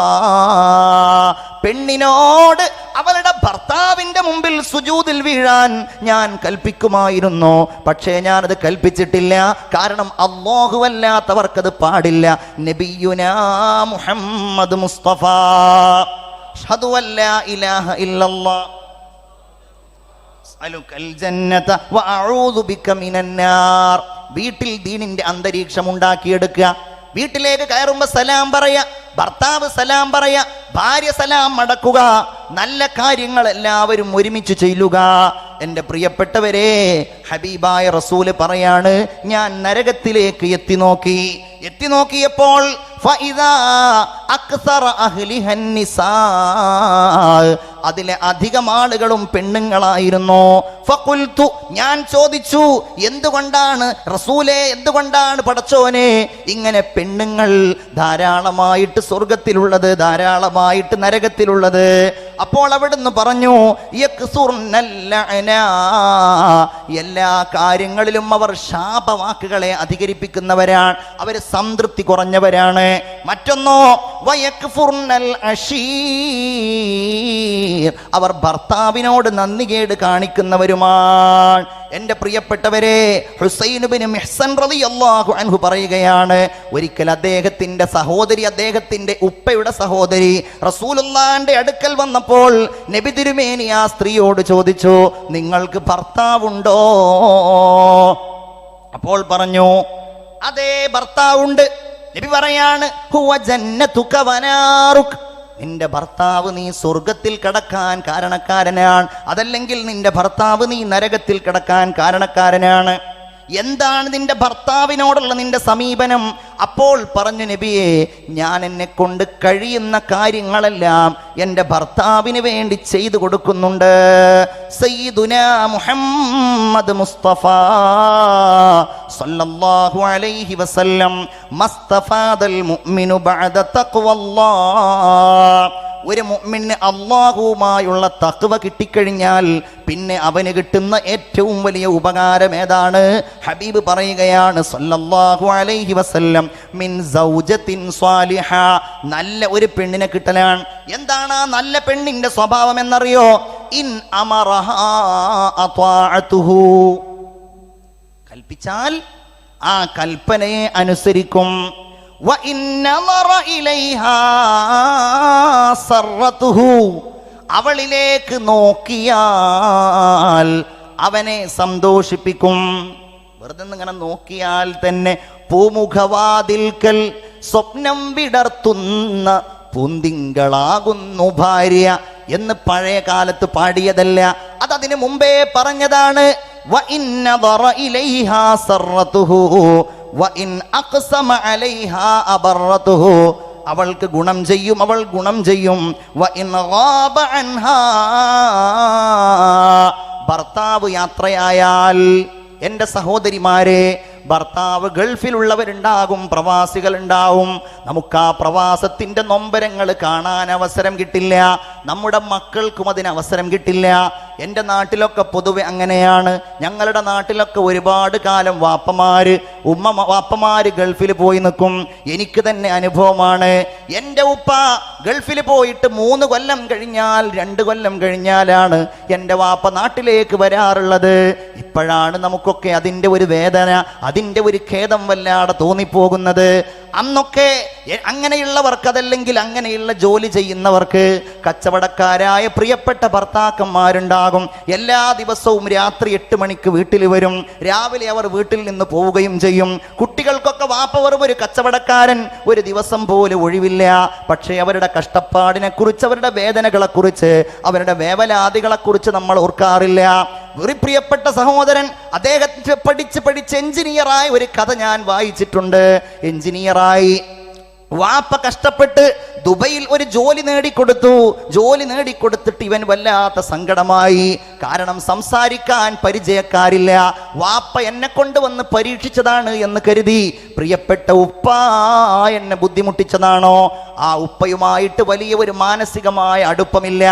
പെണ്ണിനോട് അവളുടെ ഭർത്താവിന്റെ മുമ്പിൽ സുജൂദിൽ വീഴാൻ ഞാൻ കൽപ്പിക്കുമായിരുന്നു. പക്ഷേ ഞാനത് കൽപ്പിച്ചിട്ടില്ല. കാരണം അല്ലാഹുവല്ലാത്തവർക്കത് പാടില്ല. നബിയുനാ മുഹമ്മദ് മുസ്തഫ അഷ്ഹദു അല്ലാ ഇലാഹ ഇല്ലല്ലാഹ് അസ്അലുകൽ ജന്നത വഅഊദു ബിക മിനന്നാർ. വീട്ടിൽ ദീനിന്റെ അന്തരീക്ഷം ഉണ്ടാക്കിയെടുക്കുക. വീട്ടിലേക്ക് കയറുമ്പോൾ സലാം പറയാ, ഭർത്താവ് സലാം പറയാ, ഭാര്യ സലാം മടക്കുക. നല്ല കാര്യങ്ങൾ എല്ലാവരും ഒരുമിച്ച് ചെയ്യുക. എൻ്റെ പ്രിയപ്പെട്ടവരെ, ഹബീബായ റസൂല് പറയാണ്, ഞാൻ നരകത്തിലേക്ക് എത്തി നോക്കിയപ്പോൾ ഫഇദാ അക്സറ അഹ്ലിഹൻ നിസാ, അതിലെ അധികം ആളുകളും പെണ്ണുങ്ങളായിരുന്നു. ഫഖുൽതു, ഞാൻ ചോദിച്ചു, എന്തുകൊണ്ടാണ് റസൂലേ, എന്തുകൊണ്ടാണ് പടച്ചോനെ ഇങ്ങനെ പെണ്ണുങ്ങൾ ധാരാളമായിട്ട് സ്വർഗത്തിലുള്ളത്, ധാരാളമായിട്ട് നരകത്തിലുള്ളത്? അപ്പോൾ അവിടുന്ന് പറഞ്ഞു, എല്ലാ കാര്യങ്ങളിലും അവർ ശാപവാക്കുകളെ അധികരിപ്പിക്കുന്നവരാണ്, അവർ സംതൃപ്തി കുറഞ്ഞവരാണ്. മറ്റൊന്നോ വയക്ഫുർനൽ അശീർ, അവർ ഭർത്താവിനോട് നന്ദികേട് കാണിക്കുന്നവരുമാണ്. എൻ്റെ പ്രിയപ്പെട്ടവരെ, ഹുസൈൻ ഇബ്നു മിഹ്സൻ റളിയല്ലാഹു അൻഹു പറയുകയാണ്, ഒരിക്കൽ അദ്ദേഹത്തിൻ്റെ സഹോദരി, അദ്ദേഹത്തിൻ്റെ ഉപ്പയുടെ സഹോദരി റസൂലുള്ളാഹിന്റെ അടുക്കൽ വന്നപ്പോൾ നബി തിരുമേനി ആ സ്ത്രീയോട് ചോദിച്ചു, നിങ്ങൾക്ക് ഭർത്താവുണ്ടോ? അപ്പോൾ പറഞ്ഞു, അതേ ഭർത്താവുണ്ട്. നബി പറയാണ്, ഹുവ ജന്നതുക വനാറുക, നിന്റെ ഭർത്താവ് നീ സ്വർഗത്തിൽ കടക്കാൻ കാരണക്കാരനാണ്, അതല്ലെങ്കിൽ നിന്റെ ഭർത്താവ് നീ നരകത്തിൽ കടക്കാൻ കാരണക്കാരനാണ്. എന്താണ് നിന്റെ ഭർത്താവിനോടുള്ള നിന്റെ സമീപനം? അപ്പോൾ പറഞ്ഞു, നബിയെ, ഞാൻ എന്നെ കൊണ്ട് കഴിയുന്ന കാര്യങ്ങളെല്ലാം എൻ്റെ ഭർത്താവിന് വേണ്ടി ചെയ്തു കൊടുക്കുന്നുണ്ട്. സയ്യിദുനാ മുഹമ്മദ് മുസ്തഫ സല്ലല്ലാഹു അലൈഹി വസല്ലം മസ്തഫാദൽ മുഅ്മിനു ബഅദ തഖ്വല്ലാഹ്, ഒരു മുഅ്മിന് അല്ലാഹുവുമായുള്ള തഖ്വ കിട്ടിക്കഴിഞ്ഞാൽ പിന്നെ അവന് കിട്ടുന്ന ഏറ്റവും വലിയ ഉപകാരം ഏതാണ്? ഹബീബ് പറയുകയാണ് സല്ലല്ലാഹു അലൈഹി വസല്ലം, മിൻ സൗജത്തിൻ സ്വാലിഹ, നല്ല ഒരു പെണ്ണിനെ കിട്ടലാണ്. എന്താണ് ആ നല്ല പെണ്ണിന്റെ സ്വഭാവം എന്നറിയോ? ഇൻ അമറഹാ അത്വാഅതുഹു, കൽപ്പിച്ചാൽ ആ കൽപ്പനയെ അനുസരിക്കും. അവളിലേക്ക് നോക്കിയാൽ അവനെ സന്തോഷിപ്പിക്കും. വെറുതെ ഇങ്ങനെ നോക്കിയാൽ തന്നെ പൂമുഖവാതിൽക്കൽ സ്വപ്നം വിടർത്തുന്ന പൂന്തിങ്കളാകുന്നു ഭാര്യ എന്ന് പഴയ കാലത്ത് പാടിയതല്ല, അതതിനു മുമ്പേ പറഞ്ഞതാണ്. അവൾക്ക് ഗുണം ചെയ്യും, അവൾ ഗുണം ചെയ്യും. ഭർത്താവ് യാത്രയായാൽ, എൻ്റെ സഹോദരിമാരെ, ഭർത്താവ് ഗൾഫിലുള്ളവരുണ്ടാകും, പ്രവാസികളുണ്ടാവും. നമുക്ക് ആ പ്രവാസത്തിൻ്റെ നൊമ്പരങ്ങൾ കാണാൻ അവസരം കിട്ടില്ല, നമ്മുടെ മക്കൾക്കും അതിന് അവസരം കിട്ടില്ല. എൻ്റെ നാട്ടിലൊക്കെ പൊതുവെ അങ്ങനെയാണ്. ഞങ്ങളുടെ നാട്ടിലൊക്കെ ഒരുപാട് കാലം വാപ്പമാര് ഗൾഫിൽ പോയി നിൽക്കും. എനിക്ക് തന്നെ അനുഭവമാണ്. എൻ്റെ ഉപ്പ ഗൾഫിൽ പോയിട്ട് 3 കൊല്ലം കഴിഞ്ഞാൽ, 2 കൊല്ലം കഴിഞ്ഞാലാണ് എൻ്റെ വാപ്പ നാട്ടിലേക്ക് വരാറുള്ളത്. ഇപ്പോഴാണ് നമുക്കൊക്കെ അതിൻ്റെ ഒരു വേദന, അതിൻ്റെ ഒരു ഖേദം വല്ലാതെ തോന്നിപ്പോകുന്നത്. അന്നൊക്കെ അങ്ങനെയുള്ളവർക്ക്, അതല്ലെങ്കിൽ അങ്ങനെയുള്ള ജോലി ചെയ്യുന്നവർക്ക്, കച്ചവടക്കാരായ പ്രിയപ്പെട്ട ഭർത്താക്കന്മാരുണ്ടാകും. എല്ലാ ദിവസവും രാത്രി 8 മണിക്ക് വീട്ടിൽ വരും, രാവിലെ അവർ വീട്ടിൽ നിന്ന് പോവുകയും ചെയ്യും. കുട്ടികൾക്കൊക്കെ വാപ്പ വെറും ഒരു കച്ചവടക്കാരൻ, ഒരു ദിവസം പോലും ഒഴിവില്ല. പക്ഷേ അവരുടെ കഷ്ടപ്പാടിനെ കുറിച്ച്, അവരുടെ വേദനകളെ കുറിച്ച്, അവരുടെ വേവലാതികളെ കുറിച്ച് നമ്മൾ ഓർക്കാറില്ല. വെറി പ്രിയപ്പെട്ട സഹോദരൻ, അദ്ദേഹത്തെ പഠിച്ച് എഞ്ചിനീയറായ ഒരു കഥ ഞാൻ വായിച്ചിട്ടുണ്ട്. എഞ്ചിനീയറായി വാപ്പ കഷ്ടപ്പെട്ട് ദുബൈയിൽ ഒരു ജോലി നേടിക്കൊടുത്തിട്ട് ഇവൻ വല്ലാത്ത സങ്കടമായി. കാരണം സംസാരിക്കാൻ പരിചയക്കാരില്ല. വാപ്പ എന്നെ കൊണ്ടുവന്ന് പരീക്ഷിച്ചതാണ് എന്ന് കരുതി. പ്രിയപ്പെട്ട ഉപ്പ എന്നെ ബുദ്ധിമുട്ടിച്ചതാണോ? ആ ഉപ്പയുമായിട്ട് വലിയ ഒരു മാനസികമായ അടുപ്പമില്ല.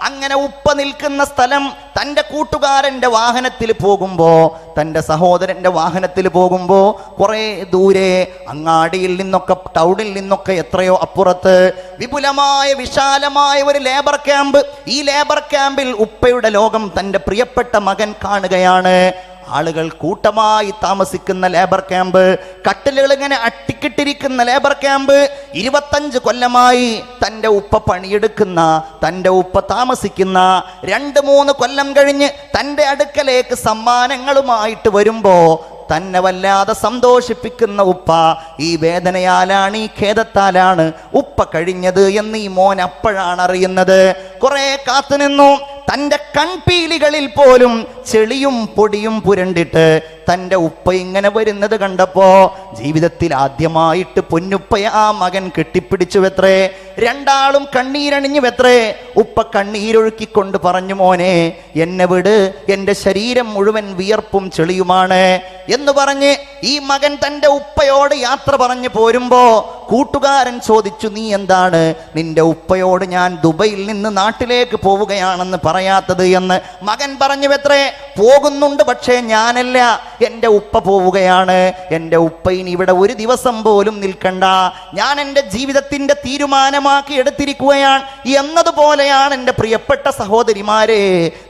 അങ്ങനെ ഉപ്പ നിൽക്കുന്ന സ്ഥലം തൻ്റെ കൂട്ടുകാരൻ്റെ വാഹനത്തിൽ പോകുമ്പോൾ, തൻ്റെ സഹോദരൻ്റെ വാഹനത്തിൽ പോകുമ്പോൾ, കുറേ ദൂരെ അങ്ങാടിയിൽ നിന്നൊക്കെ, ടൗണിൽ നിന്നൊക്കെ എത്രയോ അപ്പുറത്ത് വിപുലമായ വിശാലമായ ഒരു ലേബർ ക്യാമ്പ്. ഈ ലേബർ ക്യാമ്പിൽ ഉപ്പയുടെ ലോകം തൻ്റെ പ്രിയപ്പെട്ട മകൻ കാണുകയാണ്. ആളുകൾ കൂട്ടമായി താമസിക്കുന്ന ലേബർ ക്യാമ്പ്, കട്ടിലുകൾ ഇങ്ങനെ അട്ടിക്കിട്ടിരിക്കുന്ന ലേബർ ക്യാമ്പ്. 25 കൊല്ലമായി തൻ്റെ ഉപ്പ പണിയെടുക്കുന്ന, തൻ്റെ ഉപ്പ താമസിക്കുന്ന. 2-3 കൊല്ലം കഴിഞ്ഞ് തൻ്റെ അടുക്കലേക്ക് സമ്മാനങ്ങളുമായിട്ട് വരുമ്പോ തന്നെ വല്ലാതെ സന്തോഷിപ്പിക്കുന്ന ഉപ്പ, ഈ വേദനയാലാണ്, ഈ ഖേദത്താലാണ് ഉപ്പ കഴിഞ്ഞത് എന്ന് ഈ മോൻ അപ്പോഴാണ് അറിയുന്നത്. കുറെ കാത്തുനിന്നു. തൻ്റെ കൺപീലികളിൽ പോലും ചെളിയും പൊടിയും പുരണ്ടിട്ട് തൻ്റെ ഉപ്പ ഇങ്ങനെ വരുന്നത് കണ്ടപ്പോ ജീവിതത്തിൽ ആദ്യമായിട്ട് പൊന്നുപ്പയെ ആ മകൻ കെട്ടിപ്പിടിച്ചു വെത്രേ. രണ്ടാളും കണ്ണീരണിഞ്ഞു വെത്രേ. ഉപ്പ കണ്ണീരൊഴുക്കിക്കൊണ്ട് പറഞ്ഞു, മോനെ എന്നെ വിട്, എൻ്റെ ശരീരം മുഴുവൻ വിയർപ്പും ചെളിയുമാണ് എന്ന് പറഞ്ഞ് ഈ മകൻ തൻ്റെ ഉപ്പയോട് യാത്ര പറഞ്ഞു പോരുമ്പോ കൂട്ടുകാരൻ ചോദിച്ചു, നീ എന്താണ് നിന്റെ ഉപ്പയോട് ഞാൻ ദുബൈയിൽ നിന്ന് നാട്ടിലേക്ക് പോവുകയാണെന്ന് പറയാത്തത് എന്ന്? മകൻ പറഞ്ഞു വെത്രേ, പോകുന്നുണ്ട്, പക്ഷേ ഞാനല്ല, എൻ്റെ ഉപ്പ പോവുകയാണ്. എൻ്റെ ഉപ്പ ഇനി ഇവിടെ ഒരു ദിവസം പോലും നിൽക്കണ്ട, ഞാൻ എൻ്റെ ജീവിതത്തിൻ്റെ തീരുമാനമാക്കി എടുത്തിരിക്കുകയാണ് എന്നതുപോലെയാണ് എൻ്റെ പ്രിയപ്പെട്ട സഹോദരിമാരെ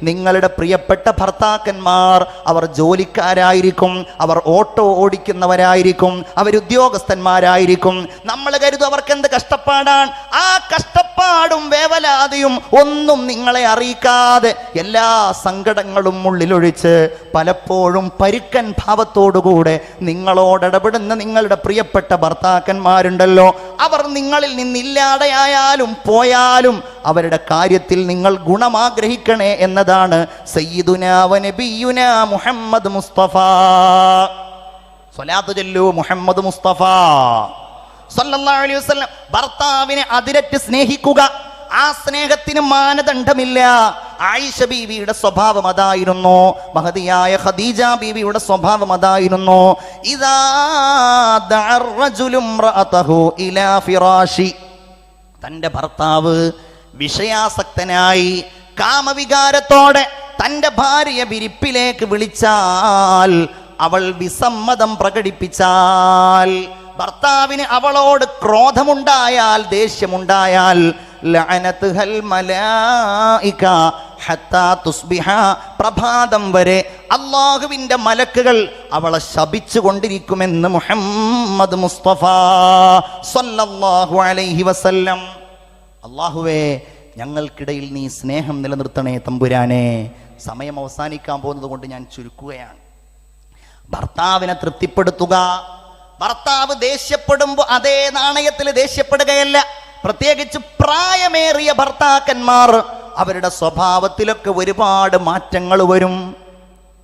നിങ്ങളുടെ പ്രിയപ്പെട്ട ഭർത്താക്കന്മാർ. അവർ ജോലിക്കാരായിരിക്കും, അവർ ഓട്ടോ ഓടിക്കുന്നവരായിരിക്കും, അവരുദ്യോഗസ്ഥന്മാരായിരിക്കും. നമ്മൾ കരുതും അവർക്ക് എന്ത് കഷ്ടപ്പാടാണ്. ആ കഷ്ടപ്പാടും വേവലാതിയും ഒന്നും നിങ്ങളെ അറിയിക്കാതെ എല്ലാ സങ്കടങ്ങളും ഉള്ളിലൊഴിച്ച് പലപ്പോഴും പരുക്കൻ ഭാവത്തോടുകൂടെ നിങ്ങളോടിടപെടുന്ന നിങ്ങളുടെ പ്രിയപ്പെട്ട ഭർത്താക്കന്മാരുണ്ടല്ലോ, അവർ നിങ്ങളിൽ നിന്നില്ലാതെയായാലും പോയാലും അവരുടെ കാര്യത്തിൽ നിങ്ങൾ ഗുണമാഗ്രഹിക്കണേ എന്നതാണ് സയ്യിദുനാ വ നബിയുനാ മുഹമ്മദ് മുസ്തഫ. സ്വലാത്ത് ചൊല്ലൂ മുഹമ്മദ് മുസ്തഫ സല്ലല്ലാഹു അലൈഹി വസല്ലം. ഭർത്താവിനെ അതിരറ്റ് സ്നേഹിക്കുക, ആ സ്നേഹത്തിന് മാനദണ്ഡമില്ല. ആയിഷ ബീവിയുടെ സ്വഭാവം അതായിരുന്നു, മഹദിയായ ഖദീജ ബീവിയുടെ സ്വഭാവം അതായിരുന്നു. ഇദാ ദഅ റജുലു ഇംറഅതഹു ഇലാ ഫിറാശി, തൻ്റെ ഭർത്താവ് വിഷയാസക്തനായി കാമവികാരത്തോടെ തൻ്റെ ഭാര്യയെ വിരിപ്പിലേക്ക് വിളിച്ചാൽ, അവൾ വിസമ്മതം പ്രകടിപ്പിച്ചാൽ, ഭർത്താവിന് അവളോട് ക്രോധമുണ്ടായാൽ, ദേഷ്യമുണ്ടായാൽ, ലഅനതുഹൽ മലായിക ഹത്താ തുസ്ബിഹ, പ്രഭാതം വരെ അല്ലാഹുവിൻ്റെ മലക്കുകൾ അവളെ ശപിച്ചു കൊണ്ടിരിക്കുമെന്ന് മുഹമ്മദ് മുസ്തഫ സല്ലല്ലാഹു അലൈഹി വസല്ലം. അല്ലാഹുവേ, ഞങ്ങൾക്കിടയിൽ നീ സ്നേഹം നിലനിർത്തണേ തമ്പുരാനെ. സമയം അവസാനിക്കാൻ പോകുന്നത് കൊണ്ട് ഞാൻ ചുരുക്കുകയാണ്. ഭർത്താവിനെ തൃപ്തിപ്പെടുത്തുക. ഭർത്താവ് ദേഷ്യപ്പെടുമ്പോൾ അതേ നാണയത്തിൽ ദേഷ്യപ്പെടുകയല്ല. പ്രത്യേകിച്ച് പ്രായമേറിയ ഭർത്താക്കന്മാർ, അവരുടെ സ്വഭാവത്തിലൊക്കെ ഒരുപാട് മാറ്റങ്ങൾ വരും.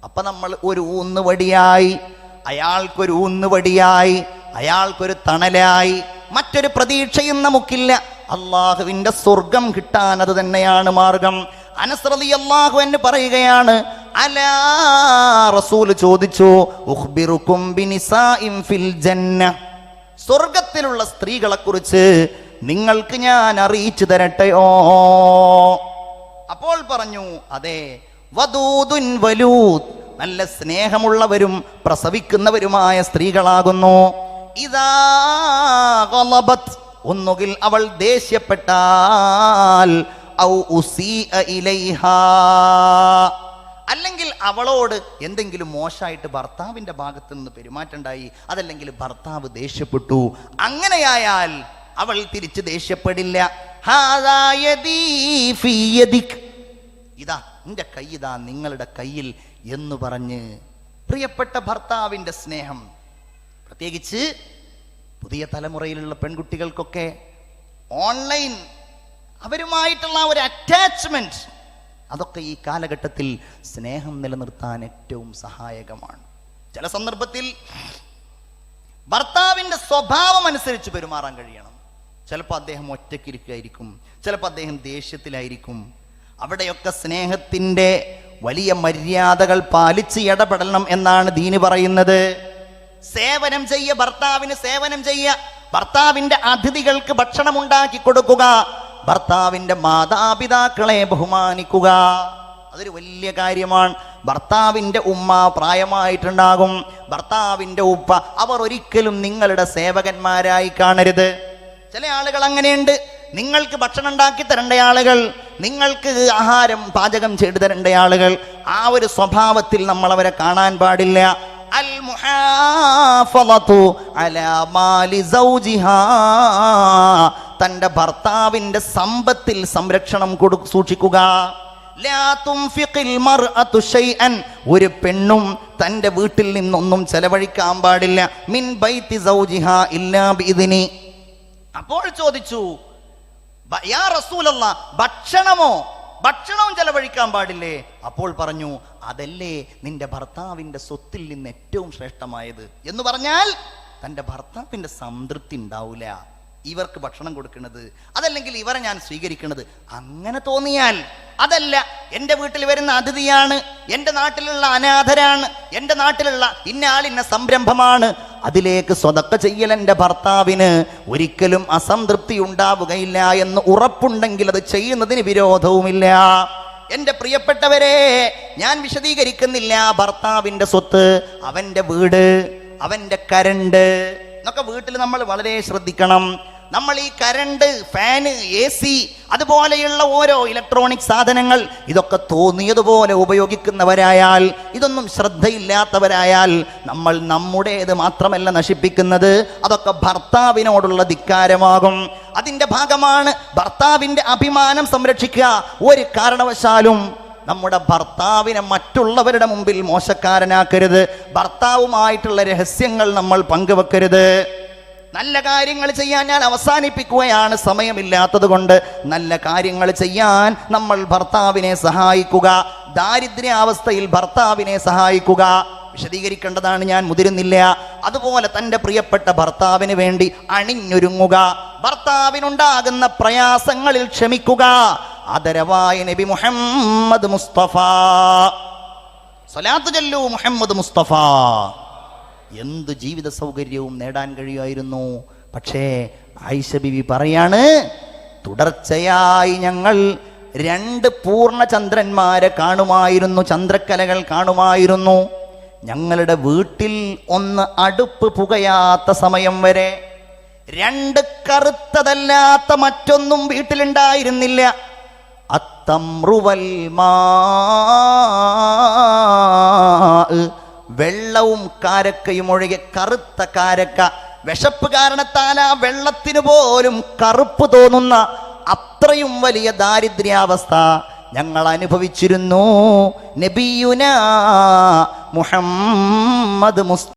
അപ്പൊ നമ്മൾ ഒരു ഊന്നുവടിയായി, അയാൾക്കൊരു ഊന്നുവടിയായി, അയാൾക്കൊരു തണലായി, മറ്റൊരു പ്രതീക്ഷയും നമുക്കില്ല. അള്ളാഹുവിൻ്റെ സ്വർഗം കിട്ടാൻ അത് തന്നെയാണ് മാർഗം. അനസ് റളിയല്ലാഹു അൻഹു പറയുകയാണ്, അലാ, റസൂൽ ചോദിച്ചു, ഉഖ്ബിറുക്കും ബിനിസാഇൻ ഫിൽ ജന്ന, സ്വർഗത്തിലുള്ള സ്ത്രീകളെ കുറിച്ച് നിങ്ങൾക്ക് ഞാൻ അറിയിച്ചു തരട്ടെയോ? അപ്പോൾ പറഞ്ഞു, അതെ, വദൂദുൻ വലൂദ്, നല്ല സ്നേഹമുള്ളവരും പ്രസവിക്കുന്നവരുമായ സ്ത്രീകളാകുന്നു. ഇദാ ഗളബത്, ഒന്നുകിൽ അവൾ ദേഷ്യപ്പെട്ടാൽ, ഔ ഉസീഅ ഇലൈഹാ, അല്ലെങ്കിൽ അവളോട് എന്തെങ്കിലും മോശമായിട്ട് ഭർത്താവിൻ്റെ ഭാഗത്ത് നിന്ന് പെരുമാറ്റമുണ്ടായി, അതല്ലെങ്കിൽ ഭർത്താവ് ദേഷ്യപ്പെട്ടു, അങ്ങനെയായാൽ അവൾ തിരിച്ച് ദേഷ്യപ്പെടില്ല. ഹാദാ യദീ ഫീ യദിക്, ഇതാ എൻ്റെ കൈ, ഇതാ നിങ്ങളുടെ കയ്യിൽ എന്ന് പറഞ്ഞ് പ്രിയപ്പെട്ട ഭർത്താവിൻ്റെ സ്നേഹം, പ്രത്യേകിച്ച് പുതിയ തലമുറയിലുള്ള പെൺകുട്ടികൾക്കൊക്കെ ഓൺലൈൻ അവരുമായിട്ടുള്ള ഒരു അറ്റാച്ച്മെന്റ്, അതൊക്കെ ഈ കാലഘട്ടത്തിൽ സ്നേഹം നിലനിർത്താൻ ഏറ്റവും സഹായകമാണ്. ചില സന്ദർഭത്തിൽ ഭർത്താവിൻ്റെ സ്വഭാവം അനുസരിച്ച് പെരുമാറാൻ കഴിയണം. ചിലപ്പോൾ അദ്ദേഹം ഒറ്റയ്ക്കിരിക്കുകയായിരിക്കും, ചിലപ്പോൾ അദ്ദേഹം ദേഷ്യത്തിലായിരിക്കും. അവിടെയൊക്കെ സ്നേഹത്തിൻ്റെ വലിയ മര്യാദകൾ പാലിച്ച് ഇടപെടണം എന്നാണ് ദീന് പറയുന്നത്. സേവനം ചെയ്യ, ഭർത്താവിന് സേവനം ചെയ്യ, ഭർത്താവിൻ്റെ അതിഥികൾക്ക് ഭക്ഷണം ഉണ്ടാക്കി കൊടുക്കുക, ഭർത്താവിൻ്റെ മാതാപിതാക്കളെ ബഹുമാനിക്കുക, അതൊരു വലിയ കാര്യമാണ്. ഭർത്താവിൻ്റെ ഉമ്മ പ്രായമായിട്ടുണ്ടാകും, ഭർത്താവിൻ്റെ ഉപ്പ, അവർ ഒരിക്കലും നിങ്ങളുടെ സേവകന്മാരായി കാണരുത്. ചില ആളുകൾ അങ്ങനെയുണ്ട്. നിങ്ങൾക്ക് ഭക്ഷണം ഉണ്ടാക്കി തരേണ്ട ആളുകൾ, നിങ്ങൾക്ക് ആഹാരം പാചകം ചെയ്തു തരേണ്ട ആളുകൾ, ആ ഒരു സ്വഭാവത്തിൽ നമ്മൾ അവരെ കാണാൻ പാടില്ല. അൽ മുഹാഫളതു അലാ മാലി സൗജിഹാ, തൻ്റെ ഭർത്താവിൻ്റെ സമ്പത്തിൽ സംരക്ഷണം സൂക്ഷിക്കുക. ലാ തുൻഫിഖിൽ മർഅതു ശൈഅൻ, ഒരു പെണ്ണും തൻ്റെ വീട്ടിൽ നിന്നൊന്നും ചെലവഴിക്കാൻ പാടില്ല. മിൻ ബൈതി സൗജിഹാ ഇല്ലാ ബിഇദ്നി. അപ്പോൾ ചോദിച്ചു, യാ റസൂലല്ലാഹ്, ഭക്ഷണവും ചെലവഴിക്കാൻ പാടില്ലേ? അപ്പോൾ പറഞ്ഞു, അതല്ലേ നിന്റെ ഭർത്താവിൻ്റെ സ്വത്തിൽ നിന്ന് ഏറ്റവും ശ്രേഷ്ഠമായത് എന്ന് പറഞ്ഞാൽ തൻ്റെ ഭർത്താവിൻ്റെ സംതൃപ്തി ഉണ്ടാവില്ല. ഇവർക്ക് ഭക്ഷണം കൊടുക്കുന്നത്, അതല്ലെങ്കിൽ ഇവരെ ഞാൻ സ്വീകരിക്കുന്നത്, അങ്ങനെ തോന്നിയാൽ, അതല്ല എൻ്റെ വീട്ടിൽ വരുന്ന അതിഥിയാണ്, എൻ്റെ നാട്ടിലുള്ള അനാഥരാണ്, എൻ്റെ നാട്ടിലുള്ള ഇന്ന സംരംഭമാണ്, അതിലേക്ക് സ്വതക്ക ചെയ്യൽ എൻ്റെ ഭർത്താവിന് ഒരിക്കലും അസംതൃപ്തി ഉണ്ടാവുകയില്ല എന്ന് ഉറപ്പുണ്ടെങ്കിൽ അത് ചെയ്യുന്നതിന് വിരോധവുമില്ല. എന്റെ പ്രിയപ്പെട്ടവരെ, ഞാൻ വിശദീകരിക്കുന്നില്ല. ഭർത്താവിന്റെ സ്വത്ത്, അവന്റെ വീട്, അവന്റെ കരണ്ട് എന്നൊക്കെ വീട്ടിൽ നമ്മൾ വളരെ ശ്രദ്ധിക്കണം. നമ്മൾ ഈ കരണ്ട്, ഫാന്, AC അതുപോലെയുള്ള ഓരോ ഇലക്ട്രോണിക് സാധനങ്ങൾ ഇതൊക്കെ തോന്നിയതുപോലെ ഉപയോഗിക്കുന്നവരായാൽ, ഇതൊന്നും ശ്രദ്ധയില്ലാത്തവരായാൽ നമ്മൾ നമ്മുടേത് മാത്രമല്ല നശിപ്പിക്കുന്നത്, അതൊക്കെ ഭർത്താവിനോടുള്ള ധിക്കാരമാകും. അതിൻ്റെ ഭാഗമാണ് ഭർത്താവിൻ്റെ അഭിമാനം സംരക്ഷിക്കുക. ഒരു കാരണവശാലും നമ്മുടെ ഭർത്താവിനെ മറ്റുള്ളവരുടെ മുമ്പിൽ മോശക്കാരനാക്കരുത്. ഭർത്താവുമായിട്ടുള്ള രഹസ്യങ്ങൾ നമ്മൾ പങ്കുവെക്കരുത്. നല്ല കാര്യങ്ങൾ ചെയ്യാൻ ഞാൻ അവസാനിപ്പിക്കുകയാണ്, സമയമില്ലാത്തത് കൊണ്ട്. നല്ല കാര്യങ്ങൾ ചെയ്യാൻ നമ്മൾ ഭർത്താവിനെ സഹായിക്കുക. ദാരിദ്ര്യാവസ്ഥയിൽ ഭർത്താവിനെ സഹായിക്കുക. വിശദീകരിക്കേണ്ടതാണ്, ഞാൻ മുതിരുന്നില്ല. അതുപോലെ തൻ്റെ പ്രിയപ്പെട്ട ഭർത്താവിന് വേണ്ടി അണിഞ്ഞൊരുങ്ങുക. ഭർത്താവിനുണ്ടാകുന്ന പ്രയാസങ്ങളിൽ ക്ഷമിക്കുക. ആദരവായ നബി മുഹമ്മദ് മുസ്തഫ, സ്വലാത്ത് ചൊല്ലൂ മുഹമ്മദ് മുസ്തഫ. എന്ത് ജീവിത സൗകര്യവും നേടാൻ കഴിയുമായിരുന്നു. പക്ഷേ ആയിഷ ബിവി പറയാണ്, തുടർച്ചയായി ഞങ്ങൾ 2 പൂർണ്ണചന്ദ്രന്മാരെ കാണുമായിരുന്നു, ചന്ദ്രക്കലകൾ കാണുമായിരുന്നു. ഞങ്ങളുടെ വീട്ടിൽ ഒന്ന് അടുപ്പ് പുകയാത്ത സമയം വരെ 2 കറുത്തതല്ലാത്ത മറ്റൊന്നും വീട്ടിലുണ്ടായിരുന്നില്ല. അത്തംറുവൽ മാ, വെള്ളവും കാരക്കയും ഒഴികെ കറുത്ത കാരക്ക. വിശപ്പ് കാരണത്താൽ ആ വെള്ളത്തിന് പോലും കറുപ്പ് തോന്നുന്ന അത്രയും വലിയ ദാരിദ്ര്യാവസ്ഥ ഞങ്ങൾ അനുഭവിച്ചിരുന്നു. നബിയുനാ മുഹമ്മദ് മുസ്തഫ